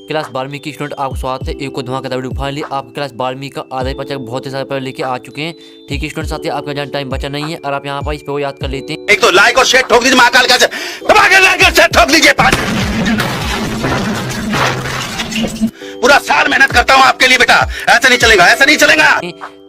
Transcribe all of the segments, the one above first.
Class 12वीं की student आपको स्वागत है एक को धमाकेदार वीडियो। फाइनली आप क्लास 12वीं का आधा ही बच्चा बहुत ही सारे पेपर लेके आ चुके हैं। ठीक है स्टूडेंट, साथ ही आपका जहाँ टाइम बचा नहीं है और आप यहाँ पर इस पे को याद कर लेते हैं। एक तो लाइक और शेयर ठोक दीजिए, महाकाल का लाइक और शेयर ठोक दीजिए। पूरा साल मेहनत करता हूँ आपके लिए बेटा, ऐसा नहीं चलेगा, ऐसा नहीं चलेगा।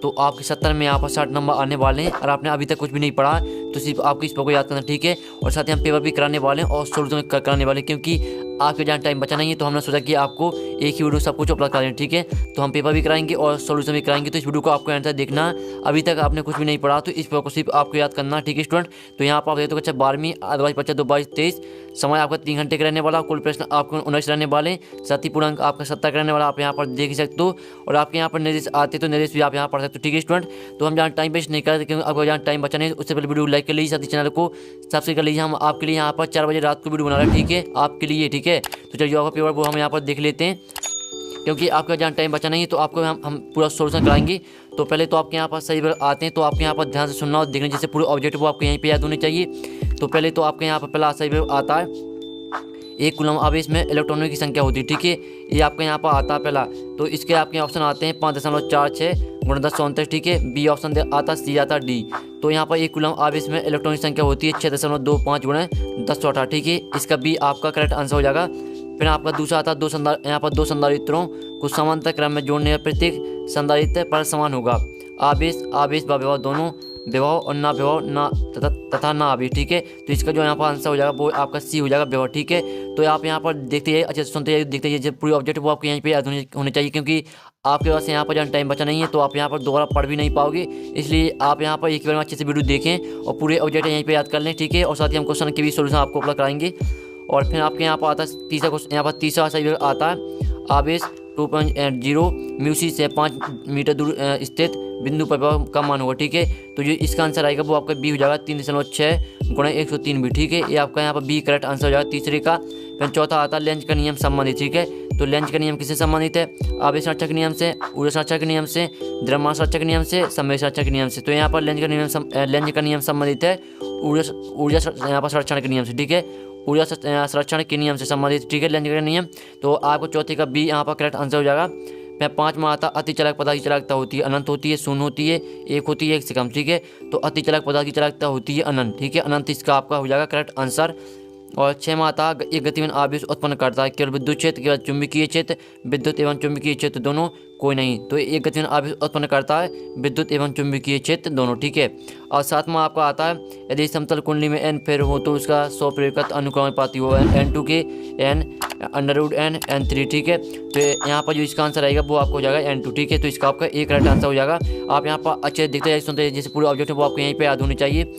तो आपके 70 में यहाँ पर 60 नंबर आने वाले हैं और आपने अभी तक कुछ भी नहीं पढ़ा तो सिर्फ आपको इस पर को याद करना। ठीक है, और साथ ही हम पेपर भी कराने वाले हैं और सोल्यूशन कराने वाले हैं, क्योंकि आपके जहाँ टाइम बचा नहीं है तो हमने सोचा कि आपको एक ही वीडियो सब कुछ अपलोड करें। ठीक है, तो हम पेपर भी कराएंगे और सोल्यूशन भी कराएंगे, तो इस वीडियो को आपको एंड तक देखना। अभी तक आपने कुछ भी नहीं पढ़ा तो इस पेपर को सिर्फ आपको याद करना। ठीक है स्टूडेंट, तो यहाँ पर आप देखते हो अच्छा 12वीं अदरवाइज बच्चा 2 22 23 समय आपका 3 घंटे का रहने वाला, कुल प्रश्न आपको 19 रहने वाले, साथ ही पूर्णांक आपका 70 का रहने वाला, आप यहाँ पर देख ही सकते हो। और आपके यहाँ पर निर्देश आते तो निर्देश भी आप यहाँ पढ़ सकते हो। ठीक है स्टूडेंट, तो हम जहाँ टाइम वेस्ट नहीं करते क्योंकि आपको जहाँ टाइम बचा नहीं उससे पहले वीडियो लाइक कर लीजिए, साथ ही चैनल को सब्सक्राइब कर लीजिए। हम आपके लिए यहाँ पर 4 बजे रात को वीडियो बना रहे हैं। ठीक है, आपके लिए। ठीक है, तो चलिए आपका पेपर वो हम यहाँ पर देख लेते हैं, क्योंकि आपका जहाँ टाइम बचा नहीं है तो आपको हम पूरा सोल्यूशन कराएंगे। तो पहले तो आपके यहाँ पर सही आते हैं तो आपके यहाँ पर ध्यान से सुनना और देखना, जैसे पूरे ऑब्जेक्टिव वो आपको यहीं पे याद होने चाहिए। तो पहले तो आपके यहाँ पर पहला सही आता है एक कूलम आवेश में इलेक्ट्रॉनों की संख्या होती है। ठीक है, ये आपके यहाँ पर आता है पहला। तो इसके आपके ऑप्शन आते हैं 5.46 × 10⁻⁹। ठीक है, बी ऑप्शन आता, सी आता, डी। तो यहाँ पर एक कूलम आवेश में इलेक्ट्रॉन की संख्या होती है 6.25 × 10⁸। ठीक है, इसका बी आपका करेक्ट आंसर हो जाएगा। फिर आपका दूसरा आता है यहाँ पर 2 संधारित्रों को समांतर क्रम में जोड़ने पर प्रत्येक संधारित्र पर समान होगा आवेश व विभव दोनों, विभव और ना विभव ना तथा ना आवेश। ठीक है, तो इसका जो यहाँ पर आंसर हो जाएगा वो आपका सी हो जाएगा, विभव। ठीक है, तो आप यहाँ पर देखते जाइए, अच्छे से सुनते जाइए, देखते जाइए, पूरी ऑब्जेक्ट वो आपको यहीं पे याद होने चाहिए, क्योंकि आपके पास यहाँ पर जहाँ टाइम बचा नहीं है तो आप यहाँ पर दोबारा पढ़ भी नहीं पाओगे। इसलिए आप यहाँ पर एक बार में अच्छे से वीडियो देखें और पूरे ऑब्जेक्ट यहीं पर याद कर लें। ठीक है, और साथ ही हम क्वेश्चन के भी सोल्यूशन आपको अपलोड कराएंगे। और फिर आपके यहाँ पर आता है तीसरा क्वेश्चन, यहाँ पर तीसरा सही आता है आवेश 2.0 म्यूसी से 5 मीटर दूर स्थित बिंदु पर विभव का मान होगा। ठीक है, तो जो इसका आंसर आएगा वो आपका बी हो जाएगा 3.6 × 103 भी। ठीक है, ये आपका यहाँ पर बी करेक्ट आंसर हो जाएगा तीसरे का। फिर चौथा आता है लेंज का नियम संबंधित। ठीक है, तो लेंज का नियम किससे संबंधित है? आवेश संरक्षण के नियम से, ऊर्जा संरक्षण के नियम से, द्रव्यमान संरक्षण के नियम से, संवेग संरक्षण के नियम से। तो यहाँ पर लेंज का नियम संबंधित है ऊर्जा यहाँ पर संरक्षण के नियम से। ठीक है, ऊर्जा संरक्षण के नियम से संबंधित। ठीक है, लेंज का नियम, तो आपको चौथे का बी यहाँ पर करेक्ट आंसर हो जाएगा। फिर 5 में आता अति चालक पदार्थ की चालकता होती है अनंत होती है, शून्य होती है, 1 होती है, 1 से कम। ठीक है, तो अति चालक पदार्थ की चालकता होती है अनंत। ठीक है, अनंत इसका आपका हो जाएगा करेक्ट आंसर। और 6 में आता एक गतिमान आवेश उत्पन्न करता है केवल विद्युत क्षेत्र, केवल चुंबकीय क्षेत्र, विद्युत एवं चुंबकीय क्षेत्र दोनों, कोई नहीं। तो एक गतिमान आवेश उत्पन्न करता है विद्युत एवं चुंबकीय क्षेत्र दोनों। ठीक है, और 7 में आपका आता है यदि समतल कुंडली में n फेर हो तो उसका 100 प्रेरकत्व अनुक्रमानुपाती हो n2 के n √n n3। ठीक है, तो यहाँ पर जो इसका आंसर आएगा वो आपको हो जाएगा n2। ठीक है, तो इसका आपका एक करेक्ट आंसर हो जाएगा। आप यहाँ पर अच्छे देखते जाइए, सुनते जैसे पूरे ऑब्जेक्ट वो आपको यहीं पर याद होनी चाहिए।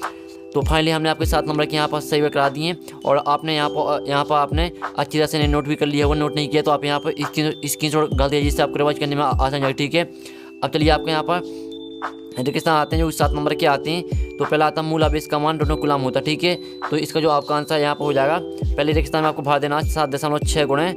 तो फाइनली हमने आपके 7 नंबर के यहाँ पर सही करा दिए और आपने यहाँ पर आपने अच्छी तरह से नोट भी कर लिया होगा। नोट नहीं किया तो आप यहाँ पर स्क्रीनशॉट डाल दिया, जिससे आपको रिवाइज करने में आसान जाएगा। ठीक है, अब चलिए आपके यहाँ पर रेगिस्तान आते हैं जो 7 नंबर के आते हैं। तो पहला आता है मूल आवेश का मान दोनों कूलम होता है। ठीक है, तो इसका जो आपका आंसर यहाँ पर हो जाएगा, पहले रेगिस्तान में आपको भर देना 7.6 ×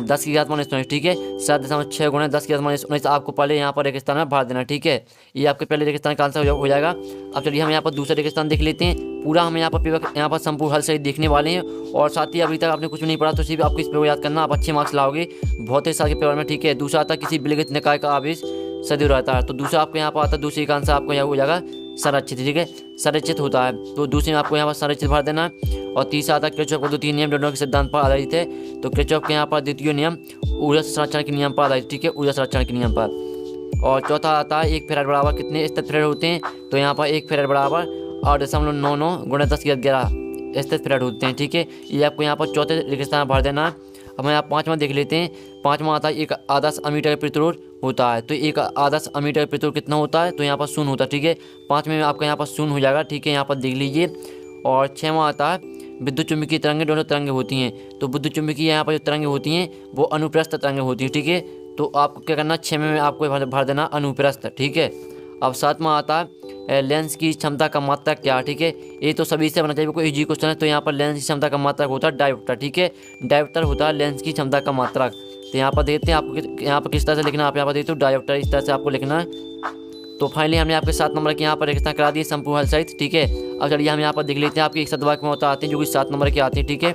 10⁻⁹। ठीक है, 7.6 × 10⁻⁹ आपको पहले यहाँ पर रेगिस्तान में भर देना। ठीक है, ये आपके पहले रेगिस्तान का आंसर हो जाएगा। अब चलिए हम यहाँ पर दूसरा रेगिस्तान देख लेते हैं। पूरा हम यहाँ पर पेपर यहाँ पर संपूर्ण हल सही देखने वाले हैं। और साथ ही अभी तक आपने कुछ नहीं पढ़ा तो सिर्फ आपको इस पेपर को याद करना, आप अच्छे मार्क्स लाओगे बहुत ही साल के पेपर में। ठीक है, दूसरा आता किसी विलगित निकाय का आवेश सदैव रहता है। तो दूसरा आपको यहाँ पर आता है, दूसरे का आंसर आपको यहाँ हो जाएगा संरक्षित। ठीक है, संरक्षित होता है, तो दूसरे में आपको यहाँ पर संरक्षित भर देना है। और तीसरा आता है किरचॉफ का द्वितीय नियम दोनों के सिद्धांत पर आधारित है। तो किरचॉफ के यहाँ पर द्वितीय नियम ऊर्जा संरक्षण के नियम पर आधारित। ठीक है, ऊर्जा संरक्षण के नियम पर। और चौथा आता है 1 फैराड बराबर कितने स्थित फैराड होते हैं? तो यहाँ पर 1 फैराड बराबर 8.99 × 10⁻11 स्थित फैराड होते हैं। ठीक है, ये आपको यहाँ पर चौथे रेगिस्तान में भर देना है। अब हम 5वां देख लेते हैं। 5वां आता है एक आदर्श अमीटर प्रतिरोध होता है। तो एक आदर्श अमीटर प्रतिरोध कितना होता है? तो यहाँ पर 0 होता है। ठीक है, 5वें में आपका यहाँ पर 0 हो जाएगा। ठीक है, यहाँ पर देख लीजिए। और 6वां आता है विद्युत चुंबकीय तरंगें दोनों तरंगें होती हैं। तो विद्युत चुंबकीय यहाँ पर जो तरंगें होती हैं वो अनुप्रस्थ तरंगें होती हैं। ठीक है, तो आपको क्या करना, 6वें में आपको भर देना अनुप्रस्थ। ठीक है, अब 7वां आता है लेंस की क्षमता का मात्रक क्या? ठीक है, ये तो सभी से बनना चाहिए, कोई इजी क्वेश्चन है। तो यहाँ पर लेंस की क्षमता का मात्रक होता है डायोप्टर। ठीक है, डायोप्टर होता है लेंस की क्षमता का मात्रक। तो यहाँ पर देखते हैं आपको यहाँ पर किस तरह से लिखना, आप यहाँ पर देखते हो डायोप्टर, इस तरह से आपको लिखना है। तो फाइनली हमने आपके 7 नंबर के यहाँ पर रेगिस्तान करा दिए संपूर्ण हल सहित। ठीक है, अब चलिए हम यहाँ पर देख लेते हैं आपके एक सदवाक्य में होता आते हैं जो कि 7 नंबर के आते हैं। ठीक है,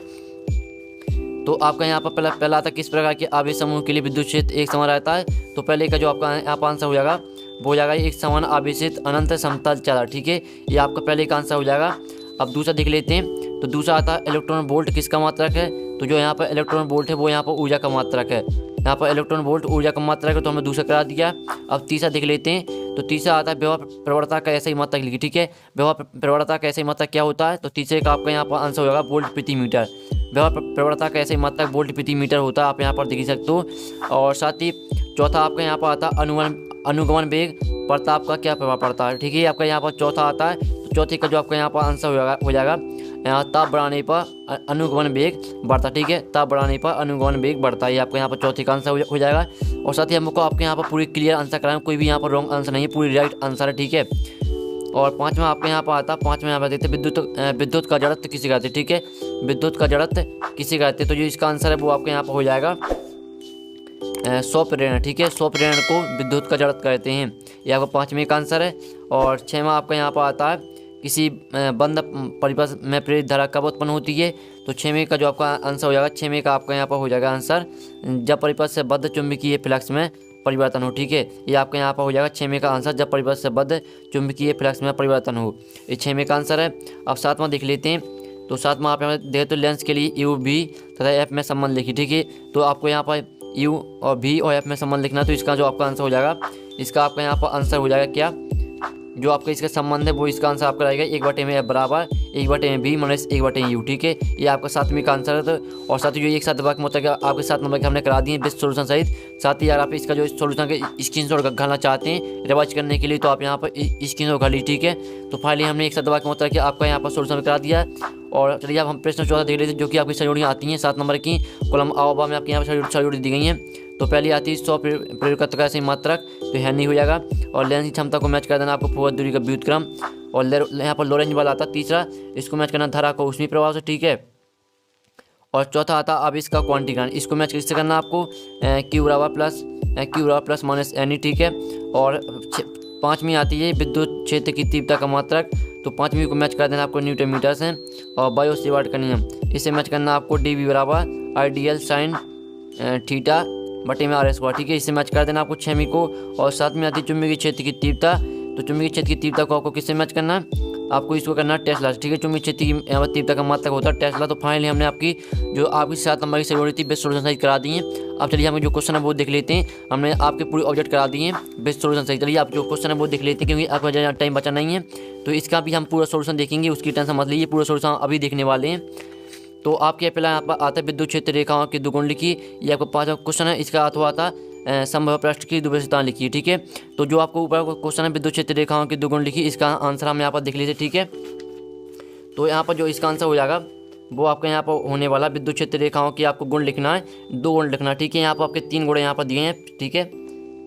तो आपका यहाँ पर पहला आता है किस प्रकार के आवेश समूह के लिए विद्युत क्षेत्र एक समान रहता है। तो पहले का जो आपका यहाँ पर आंसर हो जाएगा वो हो जाएगा एक समान आवेशित अनंत समतल चालक, ठीक है, ये आपका पहले का आंसर हो जाएगा। अब दूसरा देख लेते हैं। तो दूसरा आता है इलेक्ट्रॉन वोल्ट किसका मात्रक है। तो जो यहाँ पर इलेक्ट्रॉन वोल्ट है वो यहाँ पर ऊर्जा का मात्रक है। यहाँ पर इलेक्ट्रॉन वोल्ट ऊर्जा का मात्रक है, तो हमने दूसरा करा दिया। अब तीसरा देख लेते हैं। तो तीसरा आता है विभव प्रवणता का ऐसा ही मात्रक लिखिए, ठीक है। विभव प्रवणता का ऐसा ही मात्रक क्या होता है। तो तीसरे का आपका यहाँ पर आंसर होगा वोल्ट प्रति मीटर। विभव प्रवणता का ऐसा ही मात्रक वोल्ट प्रति मीटर होता है, आप यहाँ पर देख सकते हो। और साथ ही चौथा आपका यहाँ पर आता है अनुगमन वेग पर ताप का क्या प्रभाव पड़ता है, ठीक है। आपका यहाँ पर चौथा आता है। तो चौथे का जो आपका यहाँ पर आंसर हो जाएगा यहाँ ताप बढ़ाने पर अनुगमन वेग बढ़ता, ठीक है। ताप बढ़ाने पर अनुगमन वेग बढ़ता है, ये आपका यहाँ पर चौथे का आंसर हो जाएगा। और साथ ही हमको आपके यहाँ पर पूरी क्लियर आंसर कराएं, कोई भी यहाँ पर रॉन्ग आंसर नहीं है, पूरी राइट आंसर है, ठीक है। और पाँचवा आपके यहाँ पर आता है, पाँचवा यहाँ पर देखते हैं विद्युत का जड़त्व किसे कहते हैं, ठीक है। विद्युत का जड़त्व किसे कहते हैं। तो जो इसका आंसर है वो आपके यहाँ पर हो जाएगा स्वप्रेरण, ठीक है। स्वप्रेरण को विद्युत का जड़त्व कहते हैं, ये आपका पाँचवें का आंसर है। और छठवां आपका यहाँ पर आता है किसी बंद परिपथ में प्रेरित धारा कब उत्पन्न होती है। तो छठवें का जो आपका आंसर हो जाएगा, छठवें का आपका यहाँ पर हो जाएगा आंसर जब परिपथ से बद्ध चुंबकीय फ्लक्स में परिवर्तन हो, ठीक है। ये आपका यहाँ पर हो जाएगा छठवें का आंसर जब परिपथ से बद्ध चुंबकीय फ्लक्स में परिवर्तन हो, ये छठवें का आंसर है। अब सातवां देख लेते हैं। तो सातवां आप यहाँ देखें तो लेंस के लिए यू भी तथा एफ में संबंध लिखिए, ठीक है। तो आपको यहाँ पर यू और भी और एफ में संबंध लिखना, तो इसका जो आपका आंसर हो जाएगा, इसका आपका यहाँ पर आंसर हो जाएगा क्या, जो आपका इसका संबंध है वो इसका आंसर आपका रहेगा 1/में एफ बराबर 1/में बी माइनस 1/में यू, ठीक है। ये आपका सातवीं का आंसर है। तो और साथ ही जो एक साथ दबा के मतलब आपके 7 नंबर के हमने करा दिए बेस्ट सोल्यूशन सहित। साथ ही अगर आप इसका जो सोल्यूशन का स्क्रीनशॉट घालना चाहते हैं रिवाइज करने के लिए, तो आप यहाँ पर स्क्रीनशॉट घाल लीजिए, ठीक है। तो फाइनली हमने एक साथ दबा के मतलब कि आपका यहाँ पर सोल्यूशन करा दिया। और चलिए अब हम प्रश्न चौथा देख लेते हैं, जो कि आपकी सजोड़ियाँ आती हैं 7 नंबर की कॉलम आवबा में आपके यहाँ पर सजोड़ी दी गई हैं। तो पहली आती है 100 प्रेरकत्व का ऐसे मात्रक, तो हैनी हो जाएगा। और लेंस की क्षमता को मैच कर देना आपको पूर्व दूरी का व्युत्क्रम। और यहाँ पर लोरेंज वाला आता है तीसरा, इसको मैच करना धारा को ऊष्मीय प्रभाव से, ठीक है। और चौथा आता अब इसका क्वांटीकरण, इसको मैच किससे करना आपको क्यू बराबर प्लस माइनस एनी, ठीक है। और पाँचवीं आती है विद्युत क्षेत्र की तीव्रता का मात्रक, तो पाँचवीं को मैच कर देना आपको न्यूटन मीटर से। और बायो-सेवर्ट का नियम, इसे मैच करना आपको डी बराबर आइडियल साइन थीटा बटे में RS हुआ, ठीक है। इसे मैच कर देना आपको छवीं को। और सातवीं आती है चुंबकीय क्षेत्र की तीव्रता, तो चुंबकीय क्षेत्र की तीव्रता को आपको किससे मैच करना है, आपको इसको करना है टेस्ला, ठीक है। चुंबकीय क्षेत्र की यहाँ पर तीव्रता का मात्रक होता है टेस्ला। तो फाइनली हमने आपकी जो आपकी 7 नंबर की सजोड़ी थी बेस्ट सोल्यूशन सहित करा दी है। अब चलिए हम जो क्वेश्चन है वो देख लेते हैं। हमने आपके पूरे ऑब्जेक्ट करा दिए हैं बेस्ट सोल्यूशन सहित। चलिए आप जो क्वेश्चन है वो देख लेते हैं, क्योंकि आपका ज़्यादा टाइम बचा नहीं है, तो इसका भी हम पूरा सोल्यूशन देखेंगे, उसकी टेंशन मत लीजिए, पूरा सोल्यूशन अभी देखने वाले हैं। तो आपके पहला यहाँ पर आता है विद्युत क्षेत्र रेखाओं की दुगुण लिखी, ये आपको 5वां क्वेश्चन है। इसका अथवा आता संभव पृष्ठ की दुर्व्यवस्था लिखी, ठीक है। तो जो आपको ऊपर क्वेश्चन है विद्युत क्षेत्र रेखाओं की दुगुण लिखी, इसका आंसर हम यहाँ पर देख लीजिए, ठीक है। तो यहाँ पर जो इसका आंसर हो जाएगा वो आपका यहाँ पर होने वाला विद्युत क्षेत्र रेखाओं की आपको गुण लिखना है, 2 गुण लिखना है, ठीक है। यहाँ पर आपके 3 गुण यहाँ पर दिए हैं, ठीक है।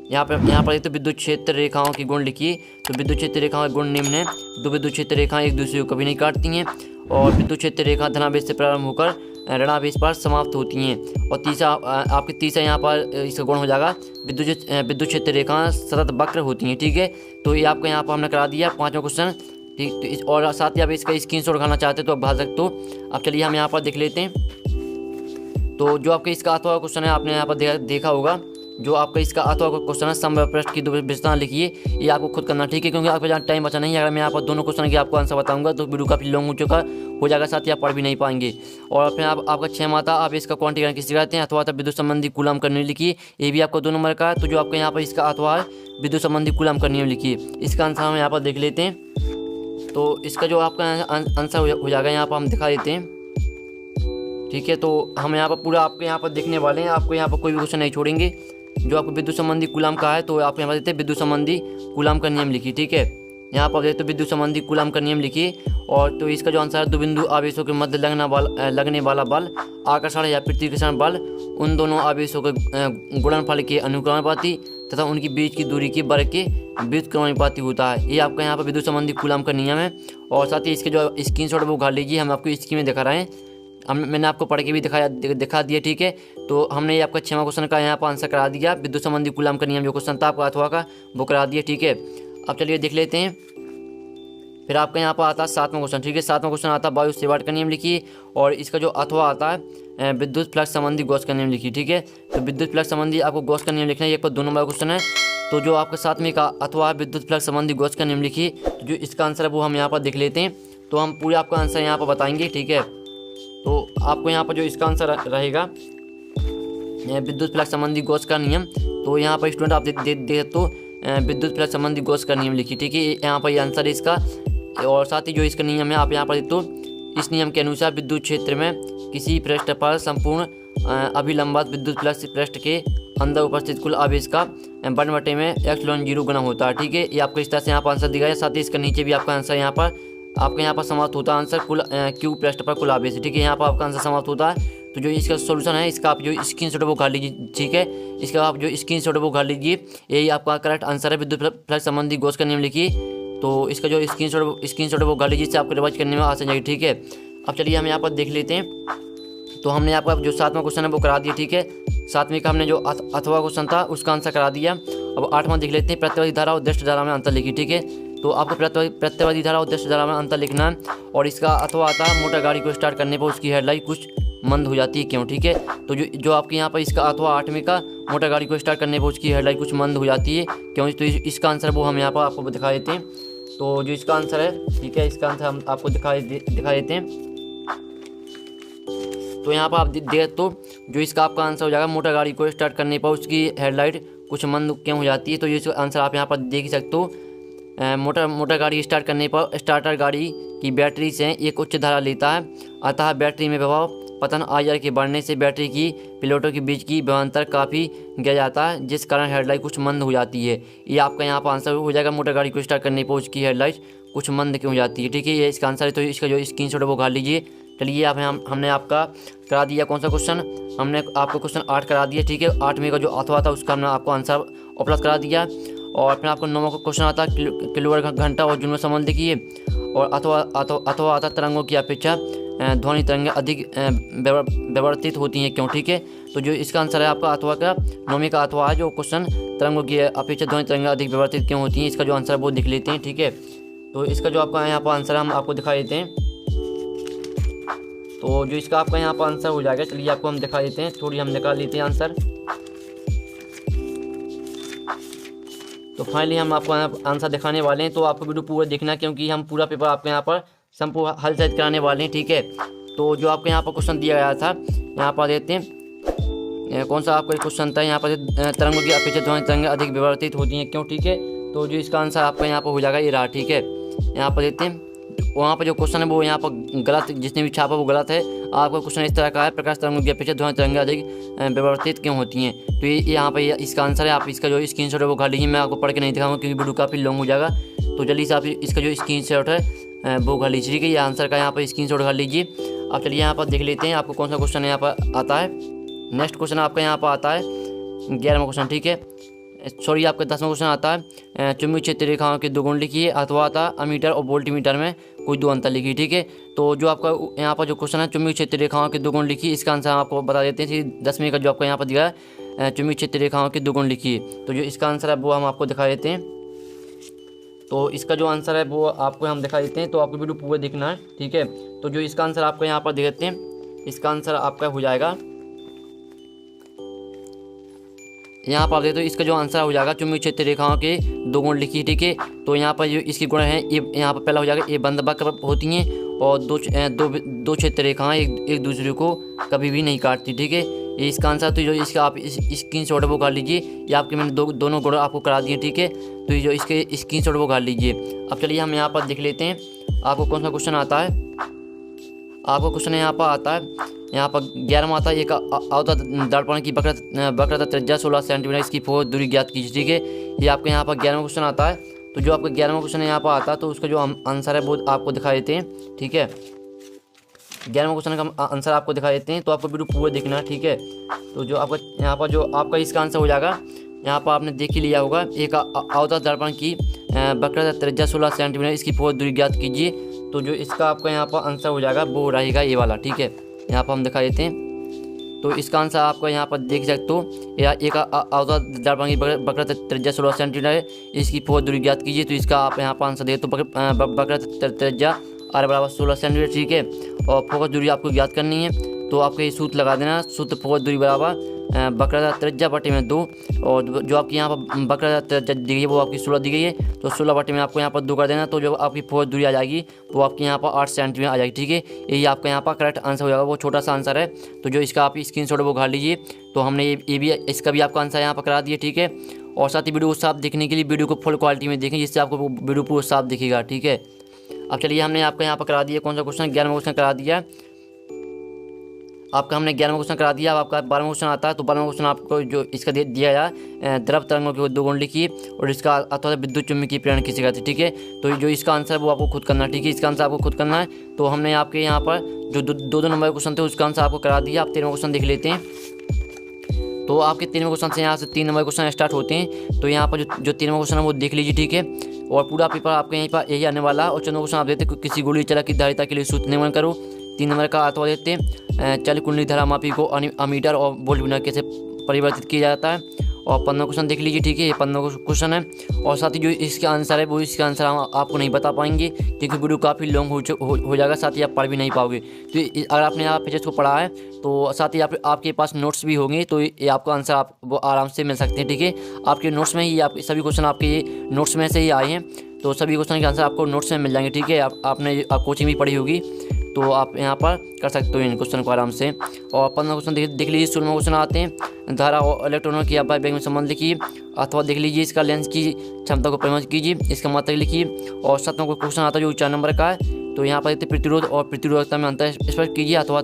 यहाँ पर तो विद्युत क्षेत्र रेखाओं की गुण लिखिए। तो विद्युत क्षेत्र रेखाओं के गुण निम्न है, 2 विद्युत क्षेत्र रेखाएं एक दूसरे को कभी नहीं काटती हैं। और विद्युत क्षेत्र रेखा धनावेश से प्रारंभ होकर ऋणावेश पर समाप्त होती हैं। और तीसरा यहाँ पर इसका गुण हो जाएगा विद्युत क्षेत्र रेखा सतत वक्र होती हैं, ठीक है। तो ये आपको यहाँ पर हमने करा दिया 5वां क्वेश्चन, ठीक। तो और साथ ही आप इसका स्क्रीनशॉट उठाना चाहते हो तो आप भर सकते हो। अब चलिए हम यहाँ पर देख लेते हैं। तो जो आपका इसका अथवा क्वेश्चन है आपने यहाँ पर देखा होगा, जो आपका इसका अथवा क्वेश्चन है समव्य पृष्ठ की दुर्व्यवस्था लिखिए, ये आपको खुद करना, ठीक है। क्योंकि आपको जहाँ टाइम बचा नहीं है, अगर मैं यहाँ पर दोनों क्वेश्चन के आपको आंसर बताऊंगा तो वीडियो काफ़ी लॉन्ग हो जाएगा, साथ ही आप पढ़ भी नहीं पाएंगे। और अपने आपका 6 आता आप इसका क्वांटीकरण किसी कहते हैं, अथवा विद्युत संबंधी कूलम करने लिखिए, ये भी आपको 2 नंबर का है। तो जो आपका यहाँ पर इसका अथवा है विद्युत संबंधी कूलम करने लिखिए, इसका आंसर हम यहाँ पर देख लेते हैं। तो इसका जो आपका आंसर हो जाएगा यहाँ पर हम दिखा देते हैं, ठीक है। तो हम यहाँ पर पूरा आपके यहाँ पर देखने वाले हैं, आपको यहाँ पर कोई भी क्वेश्चन नहीं छोड़ेंगे। जो आपको विद्युत संबंधी कूलम का है, तो आप यहाँ पर देते हैं विद्युत संबंधी कूलम का नियम लिखिए, ठीक है। यहाँ पर देते विद्युत संबंधी कूलम का नियम लिखिए। और तो इसका जो आंसर है 2 बिंदु आवेशों के मध्य लगने वाला बल आकर्षण या प्रतिकर्षण बल उन दोनों आवेशों के गुणनफल के अनुक्रमानुपाती तथा उनकी बीच की दूरी के वर्ग के व्युत्क्रमानुपाती होता है। ये आपका यहाँ पर विद्युत संबंधी कूलम का नियम है। और साथ ही इसके जो स्क्रीनशॉट वो घाल लीजिए, हम आपको स्क्रीन में दिखा रहे हैं, मैंने आपको पढ़ के भी दिखा दिया, ठीक है। तो हमने ये आपका 6वां क्वेश्चन का यहाँ पर आंसर करा दिया, विद्युत संबंधी कूलम का नियम जो क्वेश्चन था आपका अथवा का वो करा दिया, ठीक है। अब चलिए देख लेते हैं। फिर आपका यहाँ पर आता है 7वां क्वेश्चन, ठीक है। 7वां क्वेश्चन आता है वायु सेवाट का नियम लिखिए, और इसका जो अथवा आता है विद्युत फ्लक्स संबंधी गॉस का नियम लिखिए, ठीक है। तो विद्युत फ्लक्स संबंधी आपको गॉस का नियम लिखना है, ये पर 2 नंबर क्वेश्चन है। तो जो आपका 7वें का अथवा विद्युत फ्लक्स संबंधी गॉस का नियम लिखिए, तो जो इसका आंसर है वो हम यहाँ पर देख लेते हैं। तो हम पूरे आपका आंसर यहाँ पर बताएंगे, ठीक है। तो आपको यहाँ पर जो इसका आंसर रहेगा विद्युत फ्लक्स संबंधी गॉस का नियम, तो यहाँ पर स्टूडेंट आप देख तो विद्युत फ्लक्स संबंधी गॉस का नियम लिखिए, ठीक है। यहाँ पर ये आंसर है इसका। और साथ ही जो इसका नियम है आप यहाँ पर तो इस नियम के अनुसार विद्युत क्षेत्र में किसी पृष्ठ पर संपूर्ण अभिलंबात विद्युत फ्लक्स पृष्ठ के अंदर उपस्थित कुल आवेश का 1/में एप्सिलॉन 0 गुना होता है, ठीक है। ये आपको इस तरह से यहाँ पर आंसर दिया है। साथ ही इसका नीचे भी आपका आंसर यहाँ पर आपके यहाँ पर समाप्त होता है आंसर कुल क्यू पृष्ठ पर कुल आवेश, ठीक है। यहाँ पर आपका आंसर समाप्त होता है। तो जो इसका सोल्यूशन है इसका आप जो स्क्रीनशॉट वो उठा लीजिए, ठीक है। इसका आप जो स्क्रीनशॉट वो उठा लीजिए, यही आपका करेक्ट आंसर है विद्युत फ्लक्स संबंधी गॉस का नियम लिखिए। तो इसका जो स्क्रीनशॉट वो उठा लीजिए, इससे आपको रिवाइज करने में आसान जाएगी, ठीक है। अब चलिए हम यहाँ पर देख लेते हैं। तो हमने आपका जो 7वां क्वेश्चन है वो करा दिया, ठीक है। 7वें का हमने जो अथवा क्वेश्चन था उसका आंसर करा दिया। अब 8वां देख लेते हैं, प्रत्यवादी धारा और दृष्ट धारा में अंतर लिखिए, ठीक है। तो आपको प्रत्यवादी धारा और दृष्ट धारा में अंतर लिखना है, और इसका अथवा आता है मोटर गाड़ी को स्टार्ट करने पर उसकी हेडलाइट कुछ मंद हो जाती है, क्यों, ठीक है। तो जो आपके यहाँ पर इसका अथवा 8वें का मोटर गाड़ी को स्टार्ट करने पर उसकी हेडलाइट कुछ मंद हो जाती है, क्यों। तो इसका आंसर वो हम यहाँ पर आपको दिखा देते हैं। तो जो इसका आंसर है, ठीक है, इसका आंसर हम आपको दिखा देते हैं। तो यहाँ पर आप देख तो जो इसका आपका आंसर हो जाएगा मोटर गाड़ी को स्टार्ट करने पर उसकी हेडलाइट कुछ मंद क्यों हो जाती है। तो ये इसका आंसर आप यहाँ पर देख सकते हो। मोटर गाड़ी स्टार्ट करने पर स्टार्टर गाड़ी की बैटरी से एक उच्च धारा लेता है, अतः बैटरी में प्रभाव पतन IR के बढ़ने से बैटरी की प्लेटों के बीच की विभवांतर काफ़ी गिर जाता है, जिस कारण हेडलाइट कुछ मंद हो जाती है। ये आपका यहाँ पर आंसर हो जाएगा, मोटर गाड़ी को स्टार्ट करने पर उसकी हेडलाइट कुछ मंद क्यों हो जाती है, ठीक है। ये इसका आंसर है। तो इसका जो स्क्रीनशॉट है वो उठा लीजिए। चलिए हमने आपका करा दिया कौन सा क्वेश्चन, हमने आपको क्वेश्चन 8 करा दिया, ठीक है। 8वें का जो अथवा था उसका हमने आपको आंसर उपलब्ध करा दिया। और फिर आपको 9वां क्वेश्चन आता है किलोवाट घंटा और जूल में संबंध लिखिए, और अथवा आता तरंगों की अपेक्षा ध्वनि तरंगें अधिक व्यवस्थित होती हैं, क्यों, ठीक है। तो जो इसका आंसर है आपका अथवा का 9वें का अथवा है जो क्वेश्चन तरंगों की अपेक्षा ध्वनि तरंगें अधिक व्यवस्थित क्यों होती हैं, इसका जो आंसर है वो लिख लेते हैं, ठीक है। तो इसका जो आपका यहाँ पर आंसर हम आपको दिखा देते हैं। तो जो इसका आपका यहाँ पर आंसर हो जाएगा, चलिए आपको हम दिखा देते हैं, थोड़ी हम निकाल लेते हैं आंसर। तो फाइनली हम आपको आंसर दिखाने वाले हैं। तो आपको वीडियो पूरा देखना है, क्योंकि हम पूरा पेपर आपके यहाँ पर संपूर्ण हल सहित कराने वाले हैं, ठीक है। तो जो आपके यहाँ पर क्वेश्चन दिया गया था, यहाँ पर देते हैं कौन सा आपका क्वेश्चन था, यहाँ पर तरंगों की अपेक्षा ध्वनि तरंगें अधिक विवर्तित होती हैं, क्यों, ठीक है। तो जो इसका आंसर आपका यहाँ पर हो जाएगा ये रहा, ठीक है। यहाँ पर देते हैं, वहाँ पर जो क्वेश्चन है वो यहाँ पर गलत, जिसने भी छापा वो गलत है। आपका क्वेश्चन इस तरह का है, प्रकाश तरंगों की अपेक्षा ध्वनि तरंगें अधिक विवर्तित क्यों होती हैं। तो ये यहाँ पर इसका आंसर है। आप इसका जो स्क्रीनशॉट है वो उठा लीजिए, मैं आपको पढ़ के नहीं दिखाऊंगा क्योंकि वीडियो काफ़ी लॉन्ग हो जाएगा। तो जल्दी से आप इसका जो स्क्रीनशॉट है वो उठा लीजिए, ठीक है। ये आंसर का यहाँ पर स्क्रीनशॉट उठा लीजिए। अब चलिए यहाँ पर देख लेते हैं आपको कौन सा क्वेश्चन यहाँ पर आता है। नेक्स्ट क्वेश्चन आपका यहाँ पर आता है 11वां क्वेश्चन, ठीक है। सॉरी, आपका 10वां क्वेश्चन आता है चुंबकीय क्षेत्र रेखाओं के 2 गुण लिखिए, अथवा आता अमीटर और वोल्टीमीटर में कोई 2 अंतर लिखिए, ठीक है। तो जो आपका यहाँ पर जो क्वेश्चन है चुंबकीय क्षेत्र रेखाओं के 2 गुण लिखिए, इसका आंसर हम आपको बता देते हैं। 10वें का जो आपका यहाँ पर दिया है चुंबकीय क्षेत्र रेखाओं के 2 गुण लिखिए, तो जो इसका आंसर है वो हम आपको दिखा देते हैं। तो इसका जो आंसर है वो आपको हम दिखा देते हैं। तो आपको वीडियो पूरा देखना है, ठीक है। तो जो इसका आंसर आपको यहाँ पर देखते हैं, इसका आंसर आपका हो जाएगा यहाँ पर देखते हो, इसका जो आंसर हो जाएगा चुंबकीय क्षेत्र रेखाओं के 2 गुण लिखिए, ठीक है। तो यहाँ पर जो इसके गुण हैं ये यहाँ पर पहला हो जाएगा, ये बंद वक्र होती हैं, और दो क्षेत्र रेखाएं एक दूसरे को कभी भी नहीं काटती, ठीक है। ये इसका आंसर। तो जो इसका आप स्क्रीनशॉट वो कर लीजिए, ये आपके मैंने दोनों गुण आपको करा दिए, ठीक है। तो ये जो इसके स्क्रीनशॉट वो कर लीजिए। अब चलिए हम यहाँ पर देख लेते हैं आपको कौन सा क्वेश्चन आता है। आपको क्वेश्चन यहाँ पर आता है, यहाँ पर 11वां आता है, एक अवतल दर्पण की वक्रता त्रिज्या 16 सेंटीमीटर, इसकी फोर्स दूरी ज्ञात कीजिए, ठीक है। ये आपके यहाँ पर 11वां क्वेश्चन आता है। तो जो आपका 11वां क्वेश्चन यहाँ पर आता है, तो उसका जो आंसर है वो आपको दिखा देते हैं, ठीक है। 11वां क्वेश्चन का आंसर आपको दिखा देते हैं। तो आपको वीडियो पूरा देखना है, ठीक है। तो जो आपका यहाँ पर जो आपका इसका आंसर हो जाएगा, यहाँ पर आपने देख ही लिया होगा, एक अवतल दर्पण की वक्रता त्रिज्या 16 सेंटीमीटर, इसकी फोर्स दूरी ज्ञात कीजिए। तो जो इसका आपका यहाँ पर आंसर हो जाएगा वो रहेगा ये वाला, ठीक है। यहाँ पर हम दिखा देते हैं, तो इसका आंसर आपको यहाँ पर देख सकते हो। या एक दरभंगी बकरा त्रिज्या 16 सेंटीमीटर है, इसकी फोकस दूरी ज्ञात कीजिए। तो इसका आप यहाँ पर आंसर दे तो बकरा त्रिज्या r बराबर 16 सेंटीमीटर, ठीक है। और फोकस दूरी आपको ज्ञात करनी है, तो आपको ये सूत्र लगा देना, सूत्र फोकस दूरी बराबर बकरा त्रिज्या बटे में 2, और जो आपकी यहाँ पर बकरा त्रिज्या दी गई है वो आपकी 16 दी गई है, तो 16 बटे में आपको यहाँ पर 2 कर देना। तो जो आपकी फोकस दूरी आ जाएगी वो आपकी यहाँ पर 8 सेंटीमीटर आ जाएगी, ठीक है। यही आपका यहाँ पर करेक्ट आंसर हो जाएगा। वो छोटा सा आंसर है, तो जो इसका आप स्क्रीनशॉट वो उठा लीजिए। तो हमने ये भी इसका भी आपका आंसर यहाँ पर करा दिया, ठीक है। और साथ ही वीडियो को साफ देखने के लिए वीडियो को फुल क्वालिटी में देखें, जिससे आपको वीडियो पूरा साफ दिखेगा, ठीक है। अब चलिए हमने आपका यहाँ पर करा दिया कौन सा क्वेश्चन, 11वां क्वेश्चन करा दिया आपका। हमने 11वां क्वेश्चन करा दिया। अब आपका 12वां क्वेश्चन आता है। तो 12वां क्वेश्चन आपको जो इसका दिया है, द्रव तरंगों की 2 गुण लिखिए और इसका अथवा विद्युत चुम्बकीय प्रेरण किसे कहते हैं, ठीक है। तो जो इसका आंसर है वो आपको खुद करना है, ठीक है। इसका आंसर आपको खुद करना है। तो हमने आपके यहाँ पर जो दो नंबर के क्वेश्चन थे उसका आंसर आपको करा दिया। आप 13वां क्वेश्चन देख लेते हैं। तो आपके 13वें क्वेश्चन से यहाँ से 3 नंबर क्वेश्चन स्टार्ट होते हैं। तो यहाँ पर जो 13वां क्वेश्चन है वो देख लीजिए, ठीक है। और पूरा पेपर आपके यहीं पर यही आने वाला है। और 14वां क्वेश्चन आप देते किसी गोलीय चला की धारिता के लिए सूत्र निम्न करो। 3 नंबर का अथवा देते हैं चल कुंडली धारा मापी को अमीटर और वोल्टमीटर कैसे परिवर्तित किया जाता है। और 15वां क्वेश्चन देख लीजिए, ठीक है। ये 15वां क्वेश्चन है। और साथ ही जो इसका आंसर है वो इसका आंसर हम आपको नहीं बता पाएंगे, क्योंकि वीडियो काफ़ी लॉन्ग हो जाएगा, साथ ही आप पढ़ भी नहीं पाओगे। तो अगर आपने यहाँ पेजेस को पढ़ा है तो साथ ही आपके पास नोट्स भी होंगे, तो ये आपको आंसर आप वो आराम से मिल सकते हैं, ठीक है। आपके नोट्स में ही आप सभी क्वेश्चन आपके ये नोट्स में से ही आए हैं, तो सभी क्वेश्चन के आंसर आपको नोट्स में मिल जाएंगे, ठीक है। आपने कोचिंग भी पढ़ी होगी, तो आप यहाँ पर कर सकते हो इन क्वेश्चन को आराम से। और 15वां क्वेश्चन देख लीजिए। 16वां क्वेश्चन आते हैं, धारा और इलेक्ट्रॉनों की आपात वेग में संबंध लिखिए, अथवा देख लीजिए इसका लेंस की क्षमता को परिभाषित कीजिए, इसका मात्रक लिखिए। और 7वां क्वेश्चन आता है जो 4 नंबर का है। तो यहाँ पर प्रतिरोध और प्रतिरोधकता में अंतर स्पष्ट कीजिए, अथवा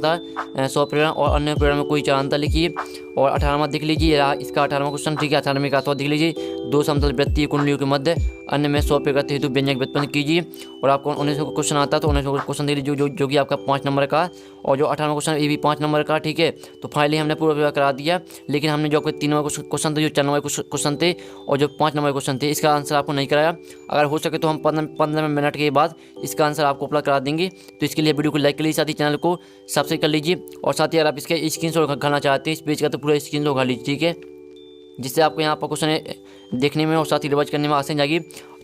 स्वप्रेरण और अन्य प्रेरण में कोई 4 अंतर लिखिए। और 18वां देख लीजिए, इसका 18वां क्वेश्चन, ठीक है। 18वें का अथवा देख लीजिए, 2 समतल वृत्तीय कुंडलियों के मध्य अन्य में स्वप्रेरकत्व हेतु व्यंजक व्युत्पन्न कीजिए। और आपको 19वां क्वेश्चन आता है। तो 19वां क्वेश्चन देख लीजिए जो कि आपका 5 नंबर का। और जो 18वां क्वेश्चन ये भी 5 नंबर का, ठीक है। तो फाइनली हमने पूरा पेपर करा दिया, लेकिन हमने जो आपके 3 नंबर क्वेश्चन थे, जो 4 नंबर क्वेश्चन थे और जो 5 नंबर क्वेश्चन थे, इसका आंसर आपको नहीं कराया। अगर हो सके तो हम 15 मिनट के बाद इसका आंसर आपको अपलोड करा देंगे। तो इसके लिए वीडियो को लाइक कर लीजिए, साथ ही चैनल को सब्सक्राइब कर लीजिए। और साथ ही अगर आप इसके स्क्रीनशॉट उठाना चाहते हैं इस पेज का, तो पूरा स्क्रीनशॉट उठा लीजिए, ठीक है, जिससे आपको यहाँ पर क्वेश्चन देखने में और साथ ही रिवाइज करने में आसानी जाएगी।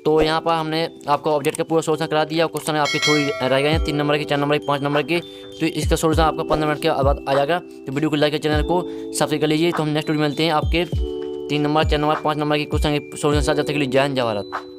तो यहाँ पर हमने आपको ऑब्जेक्ट का पूरा सोल्यूशन करा दिया। क्वेश्चन आपके थोड़ी रह गए हैं, 3 नंबर के, 4 नंबर के, 5 नंबर के। तो इसका सोल्यूशन आपका 15 मिनट के बाद आ जाएगा। तो वीडियो को लाइक कर चैनल को सब्सक्राइब कर लीजिए। तो हम नेक्स्ट वीडियो मिलते हैं आपके 3 नंबर, 4 नंबर, 5 नंबर के क्वेश्चन के सोल्यूशन साथ। जब तक के लिए जय हिंद, जय भारत।